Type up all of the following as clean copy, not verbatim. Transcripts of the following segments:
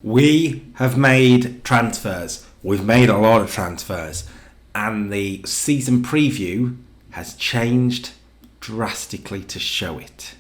We have made transfers. We've made a lot of transfers. And the season preview has changed drastically to show it.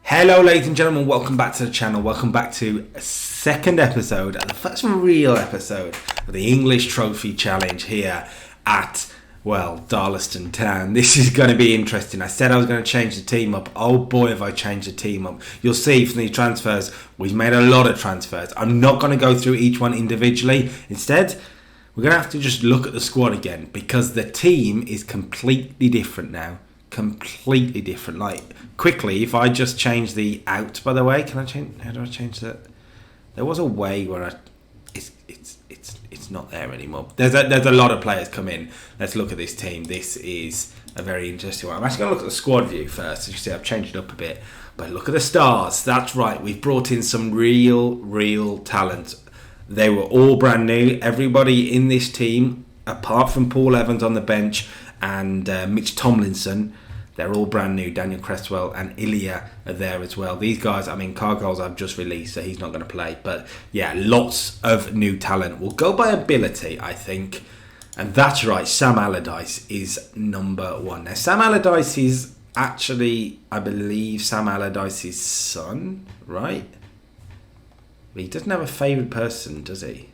Hello ladies and gentlemen, welcome back to the channel, welcome back to a second episode, the first real episode of the English Trophy Challenge here at, well, Darlaston Town. This is going to be interesting. I said I was going to change the team up. Oh boy, have I changed the team up. You'll see from these transfers, we've made a lot of transfers. I'm not going to go through each one individually. Instead, we're going to have to just look at the squad again because the team is completely different now. Completely different. Like, quickly, if I just change the out, by the way, can I change? How do I change that? There was a way where it's not there anymore. There's a lot of players come in. Let's look at this team. This is a very interesting one. I'm actually going to look at the squad view first. As you see, I've changed it up a bit. But look at the stars. That's right. We've brought in some real talent. They were all brand new. Everybody in this team, apart from Paul Evans on the bench and Mitch Tomlinson, they're all brand new. Daniel Cresswell and Ilya are there as well. These guys, I mean, Cargiles I've just released, so he's not going to play. But yeah, lots of new talent. We'll go by ability, I think. And that's right, Sam Allardyce is number one. Now, Sam Allardyce is actually, I believe, Sam Allardyce's son, right? He doesn't have a favourite person, does he?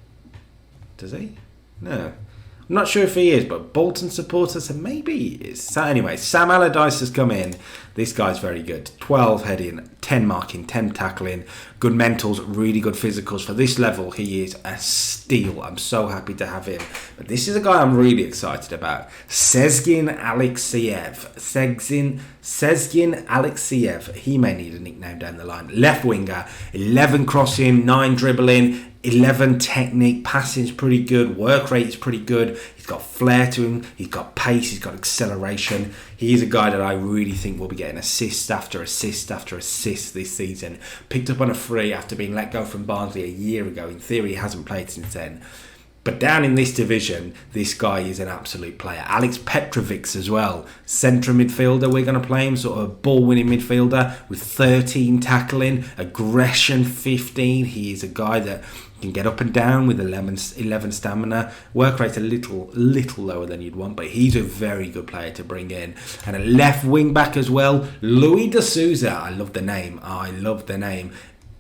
Does he? No. I'm not sure if he is, but Bolton supporters said maybe he is. So anyway, Sam Allardyce has come in. This guy's very good. 12 heading, 10 marking, 10 tackling, good mentals, really good physicals. For this level, he is a steal. I'm so happy to have him. But this is a guy I'm really excited about. Zizou Alexiev. He may need a nickname down the line. Left winger, 11 crossing, 9 dribbling, 11 technique, passing's pretty good, work rate is pretty good, he's got flair to him, he's got pace, he's got acceleration. He's a guy that I really think will be getting assist after assist after assist this season. Picked up on a free after being let go from Barnsley a year ago. In theory, he hasn't played since then. But down in this division, this guy is an absolute player. Alex Petrovics as well. Centre midfielder, we're going to play him. Sort of ball-winning midfielder with 13 tackling, aggression 15. He is a guy that can get up and down with 11 stamina. Work rate's a little lower than you'd want, but he's a very good player to bring in. And a left wing back as well, Louis de Souza. I love the name.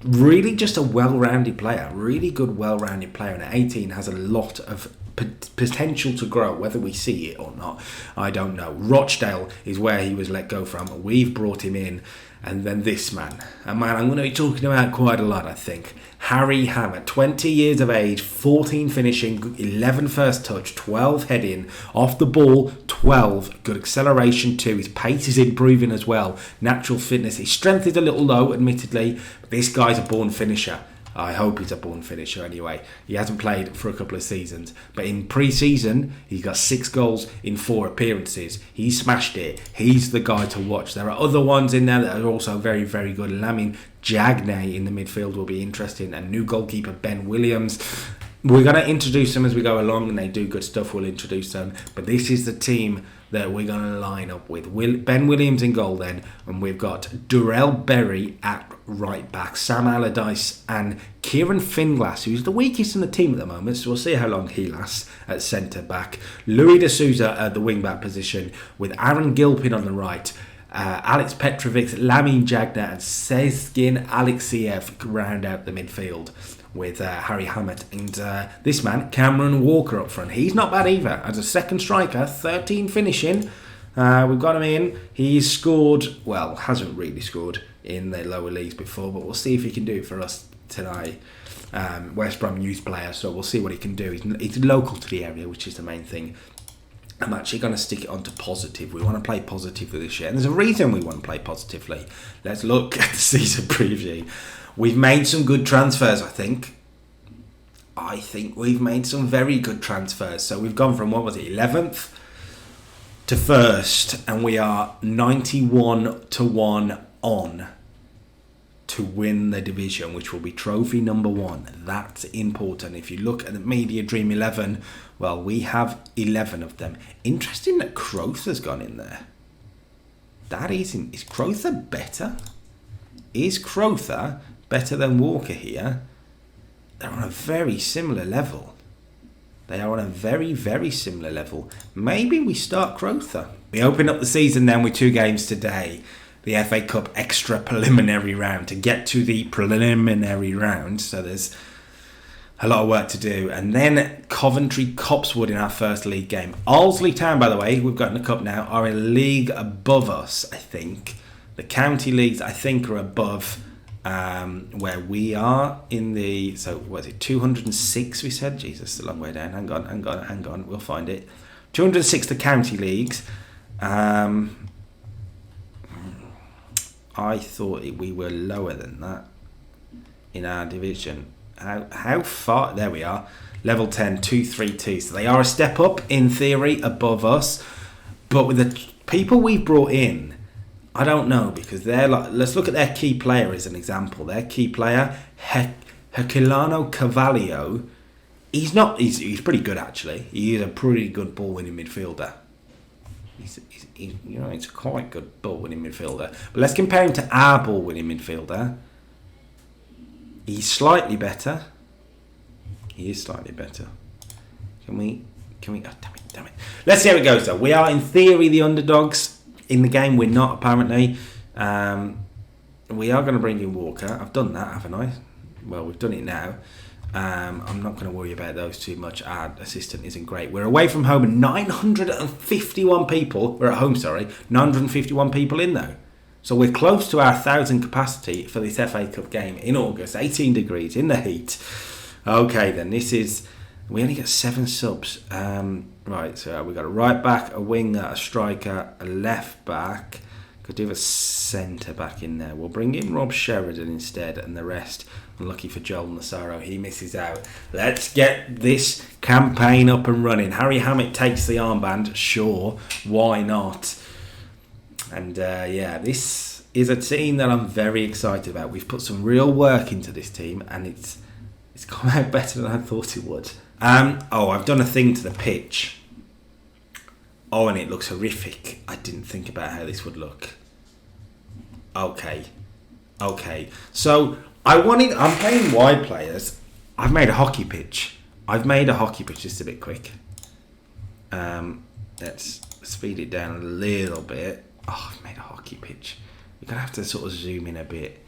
Really just a well-rounded player. Really good, well-rounded player. And at 18 has a lot of potential to grow. Whether we see it or not, I don't know. Rochdale is where he was let go from. We've brought him in. And then this man. A man I'm going to be talking about quite a lot, I think. Harry Hammett. 20 years of age, 14 finishing, 11 first touch, 12 heading. Off the ball, 12. Good acceleration too. His pace is improving as well. Natural fitness. His strength is a little low, admittedly. But this guy's a born finisher. I hope he's a born finisher anyway. He hasn't played for a couple of seasons. But in pre-season, he's got 6 goals in 4 appearances. He smashed it. He's the guy to watch. There are other ones in there that are also very, very good. Lamin Jagney in the midfield will be interesting. And new goalkeeper Ben Williams. We're going to introduce them as we go along, and they do good stuff. We'll introduce them. But this is the team that we're going to line up with. Ben Williams in goal then, and we've got Durrell Berry at right back, Sam Allardyce and Kieran Finglass, who's the weakest in the team at the moment, so we'll see how long he lasts at centre back. Louis de Souza at the wing back position with Aaron Gilpin on the right. Alex Petrovic, Lamin Jagna and Zizou Alexiev round out the midfield with Harry Hammett and this man, Cameron Walker up front. He's not bad either. As a second striker, 13 finishing. We've got him in. He's scored, well, hasn't really scored in the lower leagues before, but we'll see if he can do it for us tonight. West Brom youth player, so we'll see what he can do. He's local to the area, which is the main thing. I'm actually going to stick it onto positive. We want to play positively this year. And there's a reason we want to play positively. Let's look at the season preview. We've made some good transfers, I think. I think we've made some very good transfers. So we've gone from, what was it, 11th to first, and we are 91-1 on to win the division, which will be trophy number 1. That's important. If you look at the Media Dream 11, well, we have 11 of them. Interesting that Crowther's gone in there. That isn't. Is Crowther better? Is Crowther better than Walker here? They're on a very similar level. They are on a very, very similar level. Maybe we start Crowther. We open up the season then with 2 games today. The FA Cup extra preliminary round to get to the preliminary round. So there's a lot of work to do. And then Coventry Copsewood in our first league game. Ardsley Town, by the way, we've got in the cup now, are a league above us, I think. The county leagues, I think, are above where we are in the... So, what is it, 206 we said? Jesus, it's a long way down. Hang on. We'll find it. 206 the county leagues. I thought we were lower than that in our division. How far? There we are. Level 10, 232. So they are a step up, in theory, above us. But with the people we've brought in, I don't know, because they're like... Let's look at their key player as an example. Their key player, Herculano Carvalho. He's pretty good, actually. He is a pretty good ball-winning midfielder. He's a quite good ball-winning midfielder. But let's compare him to our ball-winning midfielder. He's slightly better. He is slightly better. Can we? Oh, damn it. Let's see how it goes, though. We are, in theory, the underdogs in the game. We're not, apparently. We are going to bring in Walker. I've done that, haven't I? Well, we've done it now. I'm not going to worry about those too much. Our assistant isn't great. We're away from home and 951 people. We're at home, sorry. 951 people in, though. So we're close to our 1,000 capacity for this FA Cup game in August. 18 degrees in the heat. Okay, then. We only get 7 subs. Right, so we've got a right back, a winger, a striker, a left back. Could do a centre back in there. We'll bring in Rob Sheridan instead, and the rest. Unlucky for Joel Nassaro, he misses out. Let's get this campaign up and running. Harry Hammett takes the armband. Sure, why not? And this is a team that I'm very excited about. We've put some real work into this team, and it's come out better than I thought it would. I've done a thing to the pitch. Oh, and it looks horrific. I didn't think about how this would look. Okay. So, I'm playing wide players. I've made a hockey pitch. Just a bit quick. Let's speed it down a little bit. Oh, I've made a hockey pitch. We're going to have to sort of zoom in a bit.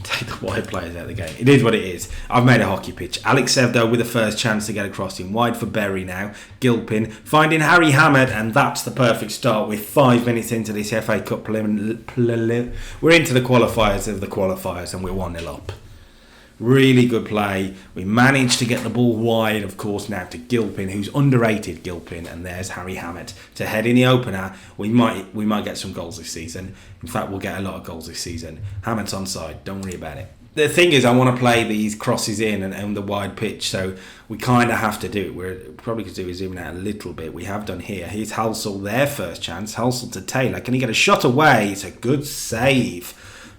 Take the wide players out of the game. It is what it is. I've made a hockey pitch. Alex Sevdo with the first chance to get across in wide for Berry now. Gilpin finding Harry Hammett, and that's the perfect start. We're 5 minutes into this FA Cup we're into the qualifiers of the qualifiers, and we're 1-0 up. Really good play. We managed to get the ball wide, of course, now to Gilpin, who's underrated Gilpin, and there's Harry Hammett to head in the opener. We might get some goals this season. In fact, we'll get a lot of goals this season. Hammett's onside. Don't worry about it. The thing is, I want to play these crosses in and the wide pitch, so we kind of have to do it. We're probably going to do is zooming out a little bit. We have done here. Here's Halsall, their first chance. Halsall to Taylor. Can he get a shot away? It's a good save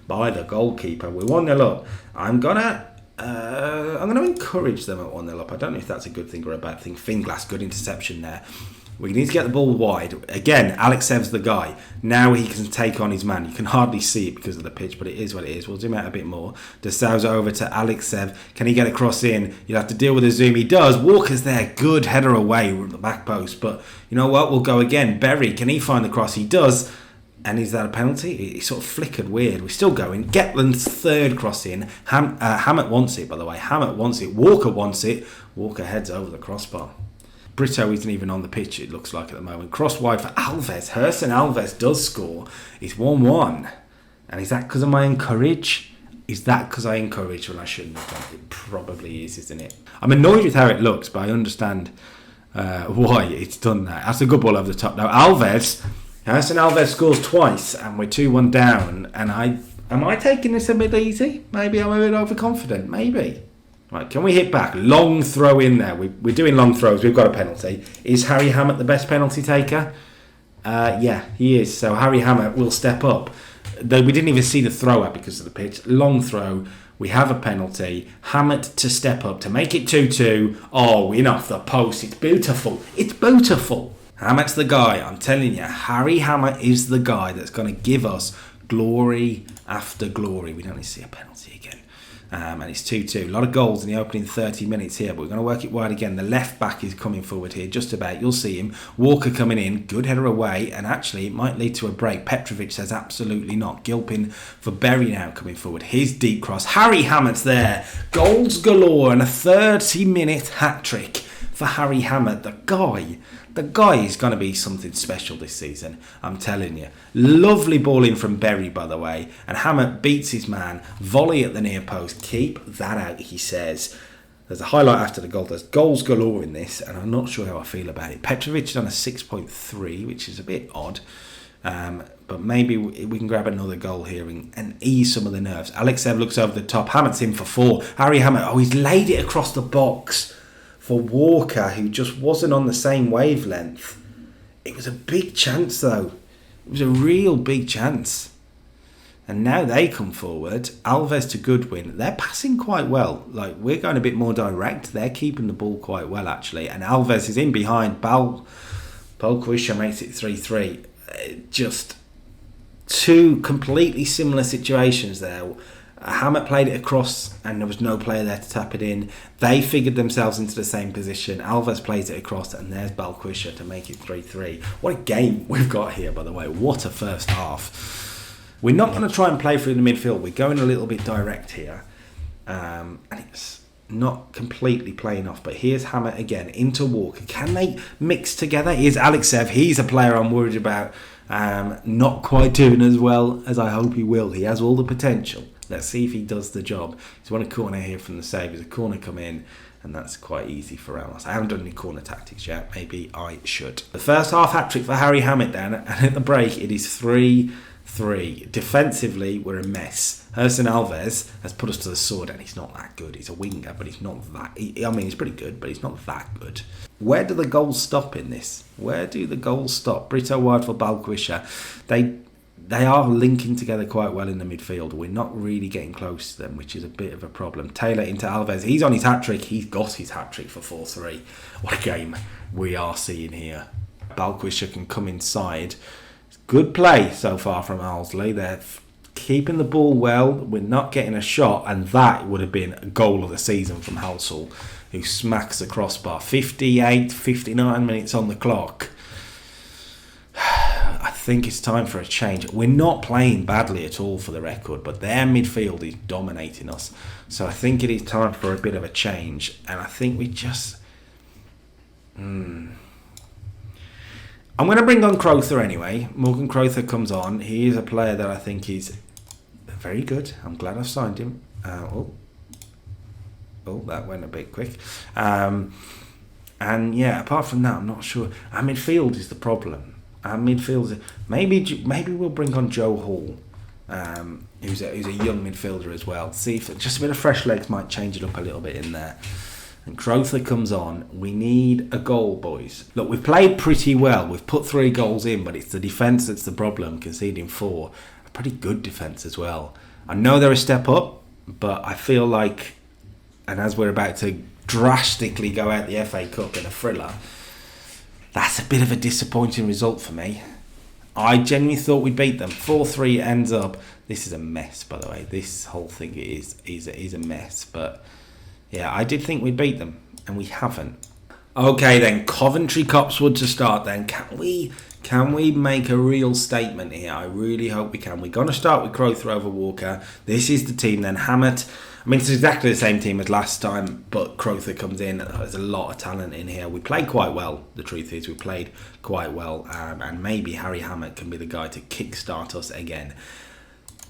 by the goalkeeper. We're 1-0 up. I'm going to encourage them at 1-0 up. I don't know if that's a good thing or a bad thing. Finglass, good interception there. We need to get the ball wide. Again, Alex Ev's the guy. Now he can take on his man. You can hardly see it because of the pitch, but it is what it is. We'll zoom out a bit more. De Souza over to Alex Ev. Can he get a cross in? You'll have to deal with the zoom. He does. Walker's there. Good header away from the back post. But you know what? We'll go again. Berry, can he find the cross? He does. And is that a penalty? He sort of flickered weird. We're still going. Getland's third cross in. Hammett wants it, by the way. Hammett wants it. Walker wants it. Walker heads over the crossbar. Brito isn't even on the pitch, it looks like, at the moment. Cross wide for Alves. Herson Alves does score. It's 1-1. And is that because of my encourage? Is that because I encouraged when I shouldn't have done it? It probably is, isn't it? I'm annoyed with how it looks, but I understand why it's done that. That's a good ball over the top. Now, Herson Alves scores twice, and we're 2-1 down. And am I taking this a bit easy? Maybe I'm a bit overconfident. Maybe. Right, can we hit back? Long throw in there. We're doing long throws. We've got a penalty. Is Harry Hammett the best penalty taker? Yeah, he is. So Harry Hammett will step up. Though we didn't even see the throw out because of the pitch. Long throw. We have a penalty. Hammett to step up to make it 2-2. Oh, in off the post. It's beautiful. It's beautiful. Hammett's the guy. I'm telling you, Harry Hammett is the guy that's going to give us glory after glory. We don't need to see a penalty again. And it's 2-2. A lot of goals in the opening 30 minutes here, but we're going to work it wide again. The left back is coming forward here, just about. You'll see him. Walker coming in. Good header away, and actually it might lead to a break. Petrovics says absolutely not. Gilpin for Berry now coming forward. His deep cross. Harry Hammett's there. Goals galore and a 30-minute hat-trick for Harry Hammett. The guy is going to be something special this season, I'm telling you. Lovely ball in from Berry, by the way. And Hammett beats his man. Volley at the near post. Keep that out, he says. There's a highlight after the goal. There's goals galore in this, and I'm not sure how I feel about it. Petrovic is on a 6.3, which is a bit odd. But maybe we can grab another goal here and ease some of the nerves. Alexev looks over the top. Hammett's in for 4. Harry Hammett, he's laid it across the box for Walker, who just wasn't on the same wavelength. It was a big chance, though. It was a real big chance. And now they come forward. Alves to Goodwin. They're passing quite well. Like, we're going a bit more direct. They're keeping the ball quite well, actually. And Alves is in behind. Balquisha makes it 3-3. Just two completely similar situations there. Hammett played it across and there was no player there to tap it in. They figured themselves into the same position. Alves plays it across and there's Balquisha to make it 3-3. What a game we've got here, by the way. What a first half. We're not going to try and play through the midfield. We're going a little bit direct here. And it's not completely playing off. But here's Hammett again into Walker. Can they mix together? Here's Alexev. He's a player I'm worried about. Not quite doing as well as I hope he will. He has all the potential. Let's see if he does the job. He's won a corner here from the save. There's a corner come in, and that's quite easy for Allardyce. I haven't done any corner tactics yet. Maybe I should. The first half hat-trick for Harry Hammett then, and at the break it is 3-3. Defensively, we're a mess. Herson Alves has put us to the sword, and he's not that good. He's a winger, but he's not that... he's pretty good, but he's not that good. Where do the goals stop in this? Where do the goals stop? Brito wide for Balquisha. They are linking together quite well in the midfield. We're not really getting close to them, which is a bit of a problem. Taylor into Alves. He's on his hat-trick. He's got his hat-trick for 4-3. What a game we are seeing here. Balquisha can come inside. Good play so far from Owlsley. They're keeping the ball well. We're not getting a shot, and that would have been a goal of the season from Halsall, who smacks the crossbar. 59 minutes on the clock. I think it's time for a change. We're not playing badly at all, for the record, but their midfield is dominating us. So I think it is time for a bit of a change. And I think we just... I'm going to bring on Crowther anyway. Morgan Crowther comes on. He is a player that I think is very good. I'm glad I've signed him. That went a bit quick. And yeah, apart from that, I'm not sure. Our midfield is the problem. Our midfield, maybe we'll bring on Joe Hall, who's a young midfielder as well. See if just a bit of fresh legs might change it up a little bit in there. And Crowther comes on. We need a goal, boys. Look, we've played pretty well. We've put 3 goals in, but it's the defence that's the problem, conceding 4. A pretty good defence as well. I know they're a step up, but I feel like, and as we're about to drastically go out the FA Cup in a thriller, that's a bit of a disappointing result for me. I genuinely thought we'd beat them. 4-3 ends up. This is a mess, by the way. This whole thing is a mess. But yeah, I did think we'd beat them, and we haven't. Okay, then Coventry Copswood to start. Then can we make a real statement here? I really hope we can. We're going to start with Crowther over Walker. This is the team. Then Hammett. I mean, it's exactly the same team as last time, but Crowther comes in. There's a lot of talent in here. We played quite well, the truth is. We played quite well, and maybe Harry Hammett can be the guy to kickstart us again.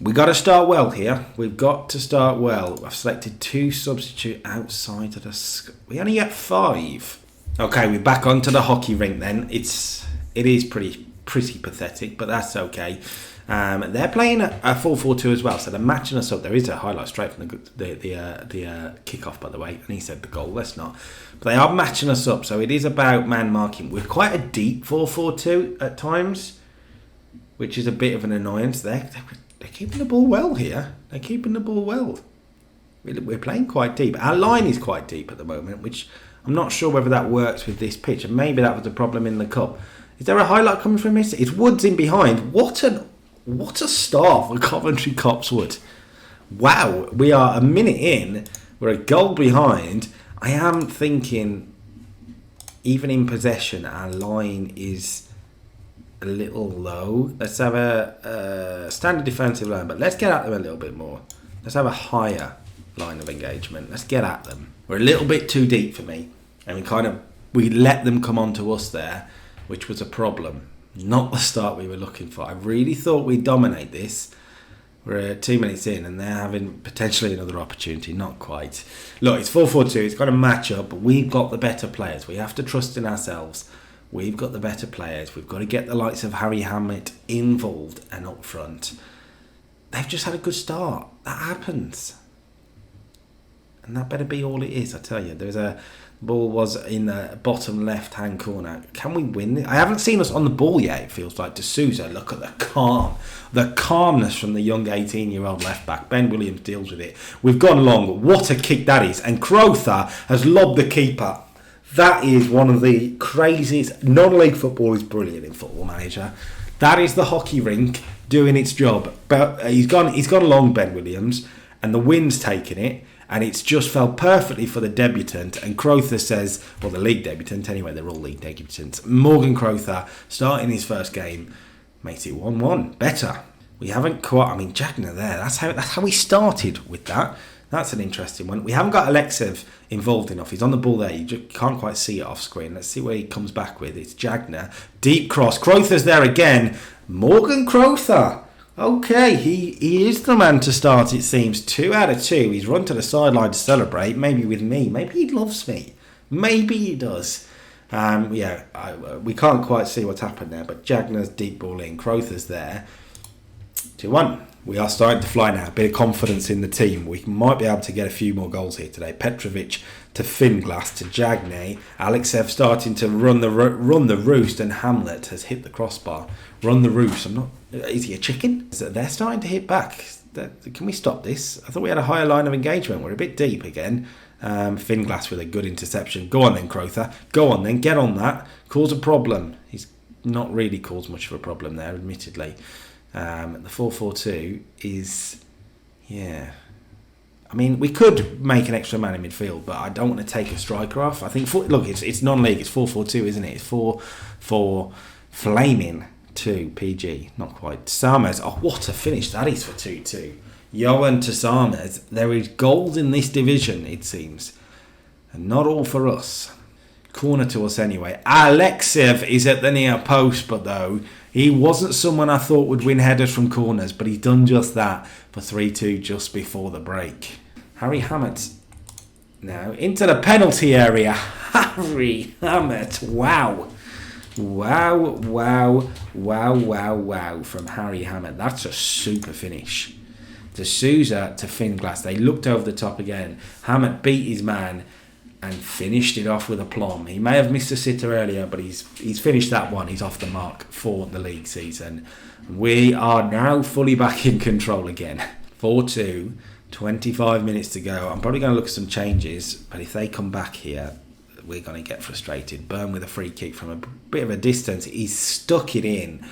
We've got to start well here. We've got to start well. I've selected 2 substitute outside of the... We only get 5. Okay, we're back onto the hockey rink then. It is pretty pathetic, but that's okay. They're playing a 4-4-2 as well, so they're matching us up. There is a highlight straight from the kick-off, by the way, and he said the goal. Let's not. But they are matching us up, so it is about man marking. We're quite a deep 4-4-2 at times, which is a bit of an annoyance. They're keeping the ball well here. They're keeping the ball well. We're playing quite deep. Our line is quite deep at the moment, which I'm not sure whether that works with this pitch, and maybe that was a problem in the cup. Is there a highlight coming from this? It's Woods in behind. What a start for Coventry Copsewood. Wow, we are a minute in. We're a goal behind. I am thinking, even in possession, our line is a little low. Let's have a standard defensive line, but let's get at them a little bit more. Let's have a higher line of engagement. Let's get at them. We're a little bit too deep for me, and we let them come on to us there, which was a problem. Not the start we were looking for. I really thought we'd dominate this. We're 2 minutes in and they're having potentially another opportunity. Not quite. Look, it's 4-4-2. It's got to match up, but we've got the better players. We have to trust in ourselves. We've got the better players. We've got to get the likes of Harry Hammett involved and up front. They've just had a good start. That happens. And that better be all it is, I tell you. There's a ball was in the bottom left-hand corner. Can we win it? I haven't seen us on the ball yet, it feels like. De Souza, look at the calmness from the young 18-year-old left-back. Ben Williams deals with it. We've gone long. What a kick that is. And Crowther has lobbed the keeper. That is one of the craziest. Non-league football is brilliant in Football Manager. That is the hockey rink doing its job. But he's gone long, Ben Williams, and the wind's taken it. And it's just fell perfectly for the debutant. And Crowther says, well, the league debutant anyway, they're all league debutants. Morgan Crowther, starting his first game, makes it 1-1. Better. We haven't quite, Jagna there. That's how we started with that. That's an interesting one. We haven't got Alexev involved enough. He's on the ball there. You just can't quite see it off screen. Let's see what he comes back with. It's Jagna. Deep cross. Crowther's there again. Morgan Crowther. Okay, he is the man to start, it seems. 2 out of 2. He's run to the sideline to celebrate, maybe with me. Maybe he loves me. Maybe he does. We can't quite see what's happened there, but Jagna's deep ball in. Crowther's there. 2-1. We are starting to fly now. A bit of confidence in the team. We might be able to get a few more goals here today. Petrovics to Finglas to Jagne. Alexev starting to run the roost, and Hamlet has hit the crossbar. Run the roost. Is he a chicken? They're starting to hit back. Can we stop this? I thought we had a higher line of engagement. We're a bit deep again. Finglas with a good interception. Go on then, Crowther. Go on then. Get on that. Cause a problem. He's not really caused much of a problem there, admittedly. The 4-4-2 is, we could make an extra man in midfield, but I don't want to take a striker off. I think, it's non-league. It's 4-4-2, isn't it? It's 4 flaming 2 PG. Not quite. Samers. Oh, what a finish that is for 2-2. Johan to Samers. There is goals in this division, it seems, and not all for us. Corner to us anyway. Alexev is at the near post, but though he wasn't someone I thought would win headers from corners, but he's done just that for 3-2 just before the break. Harry Hammett now into the penalty area. Harry Hammett. Wow from Harry Hammett. That's a super finish. De Souza to Finglas. They looked over the top again. Hammett beat his man and finished it off with aplomb. He may have missed a sitter earlier, but he's finished that one. He's off the mark for the league season. We are now fully back in control again. 4-2, 25 minutes to go. I'm probably going to look at some changes, but if they come back here, we're going to get frustrated. Burn with a free kick from a bit of a distance. He's stuck it in.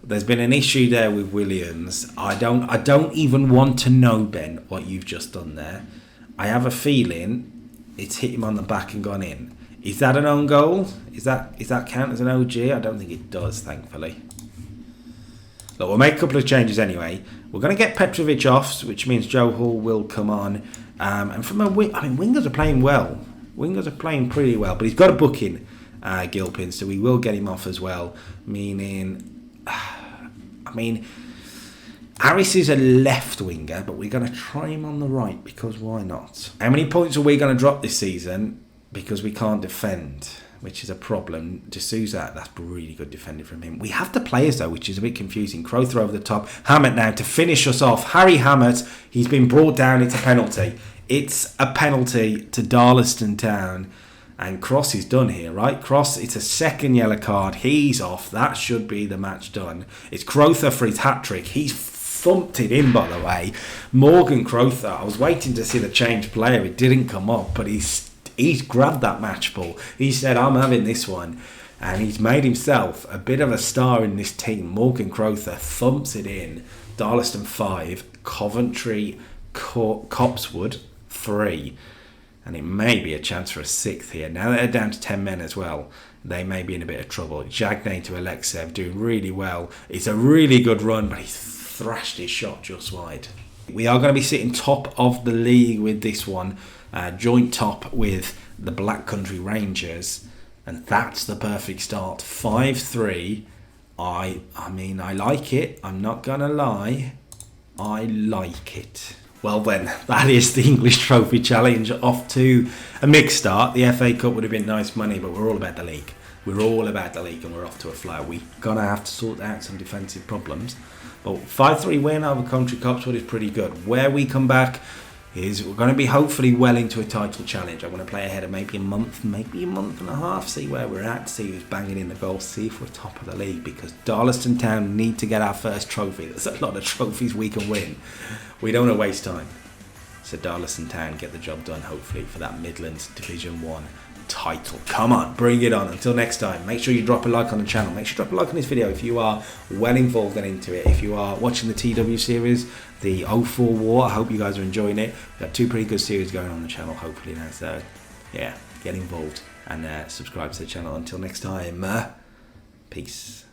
There's been an issue there with Williams. I don't even want to know, Ben, what you've just done there. I have a feeling it's hit him on the back and gone in. Is that an own goal? Is that count as an OG? I don't think it does, thankfully. Look, we'll make a couple of changes anyway. We're going to get Petrovic off, which means Joe Hall will come on. And from a wing, wingers are playing well. Wingers are playing pretty well, but he's got a booking, Gilpin, so we will get him off as well. Harris is a left winger, but we're going to try him on the right because why not? How many points are we going to drop this season because we can't defend? which is a problem. De Souza, that's really good defending from him. We have the players though, which is a bit confusing. Crowther over the top. Hammett now to finish us off. Harry Hammett, he's been brought down. It's a penalty. It's a penalty to Darlaston Town. And Cross is done here, right? Cross, it's a second yellow card. He's off. That should be the match done. It's Crowther for his hat-trick. He's thumped it in, by the way. Morgan Crowther, I was waiting to see the change player. It didn't come up, but he's grabbed that match ball. He said, I'm having this one. And he's made himself a bit of a star in this team. Morgan Crowther thumps it in. Darlaston 5, Coventry Copsewood 3. And it may be a chance for a 6th here. Now they're down to 10 men as well. They may be in a bit of trouble. Jagney to Alexev, doing really well. It's a really good run, but he's thrashed his shot just wide. We are going to be sitting top of the league with this one. Joint top with the Black Country Rangers. And that's the perfect start. 5-3. I mean, I like it. I'm not going to lie. I like it. Well then, that is the English Trophy Challenge off to a mixed start. The FA Cup would have been nice money, but we're all about the league. We're all about the league and we're off to a flyer. We're going to have to sort out some defensive problems. But 5-3 win over Country Copsewood is pretty good. Where we come back is we're going to be hopefully well into a title challenge. I'm going to play ahead of maybe a month and a half, see where we're at, see who's banging in the goals, see if we're top of the league, because Darlaston Town need to get our first trophy. There's a lot of trophies we can win. We don't want to waste time. So Darlaston Town get the job done, hopefully, for that Midlands Division 1 title. Come on, bring it on. Until next time, make sure you drop a like on the channel. Make sure you drop a like on this video if you are well involved and into it. If you are watching the TW series, the 04 War, I hope you guys are enjoying it. We've got 2 pretty good series going on the channel, hopefully now. So, yeah, get involved and subscribe to the channel. Until next time, peace.